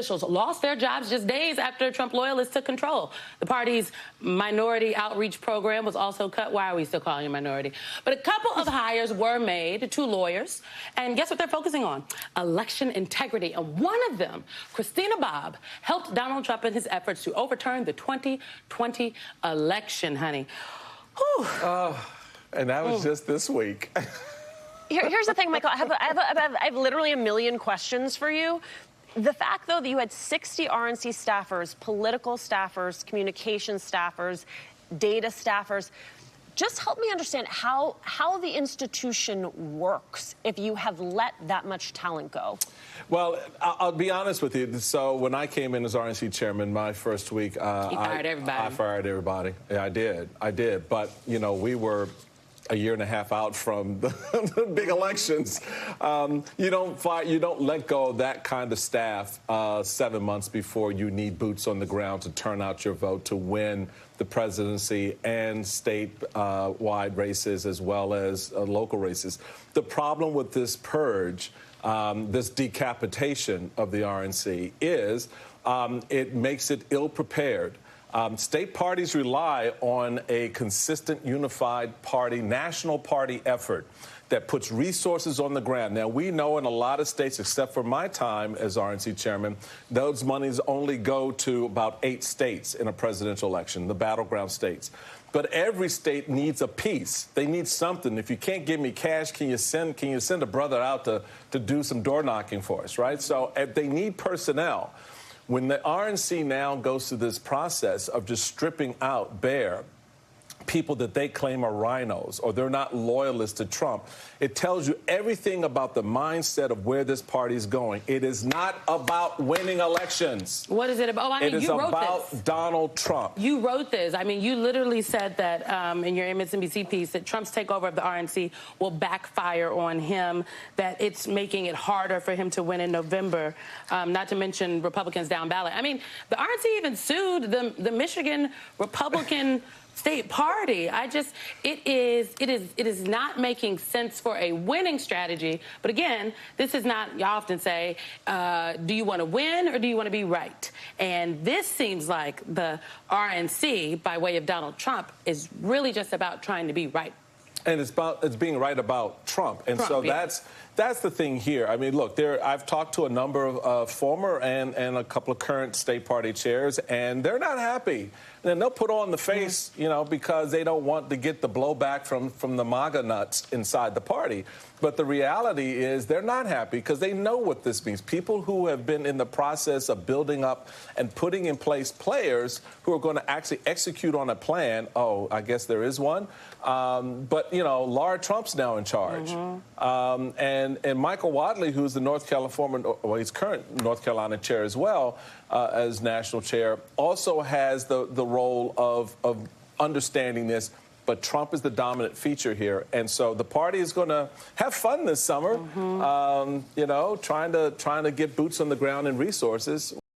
officials lost their jobs just days after Trump loyalists took control. The party's minority outreach program was also cut. Why are we still calling it minority? But a couple of hires were made, 2 lawyers. And guess what they're focusing on? Election integrity. And one of them, Christina Bobb, helped Donald Trump in his efforts to overturn the 2020 election, honey. And that was just this week. Here's the thing, Michael. I have literally a million questions for you. The fact, though, that you had 60 RNC staffers, political staffers, communication staffers, data staffers, just help me understand how the institution works if you have let that much talent go. Well, I'll be honest with you. So when I came in as RNC chairman, my first week, I fired everybody. Yeah, I did. But, you know, we were a year and a half out from the big elections. You don't let go of that kind of staff 7 months before you need boots on the ground to turn out your vote to win the presidency and state-wide races as well as local races. The problem with this purge, this decapitation of the RNC is it makes it ill-prepared. State parties rely on a consistent, unified party, national party effort that puts resources on the ground. Now, we know in a lot of states, except for my time as RNC chairman, those monies only go to about 8 states in a presidential election, the battleground states. But every state needs a piece. They need something. If you can't give me cash, can you send a brother out to do some door knocking for us, right? So they need personnel. When the RNC now goes through this process of just stripping out bare people that they claim are rhinos or they're not loyalists to Trump, it tells you everything about the mindset of where this party is going. It is not about winning elections. What is it about? Oh, I mean, it is you wrote about this. Donald Trump. You wrote this. I mean, you literally said that in your Msnbc piece that Trump's takeover of the RNC will backfire on him, that it's making it harder for him to win in November, not to mention Republicans down ballot. I mean, the RNC even sued the Michigan Republican state party. It is not making sense for a winning strategy. But again, this is not, you often say, do you want to win or do you want to be right? And this seems like the RNC, by way of Donald Trump, is really just about trying to be right. And it's being right about Trump. And so that's the thing here. I mean, look, I've talked to a number of former and a couple of current state party chairs, and they're not happy. And they'll put on the face, you know, because they don't want to get the blowback from the MAGA nuts inside the party. But the reality is they're not happy because they know what this means. People who have been in the process of building up and putting in place players who are going to actually execute on a plan. Oh, I guess there is one. But, you know, Laura Trump's now in charge. And Michael Wadley, who's the he's current North Carolina chair as well, as national chair, also has the role of understanding this. But Trump is the dominant feature here. And so the party is going to have fun this summer, you know, trying to get boots on the ground and resources.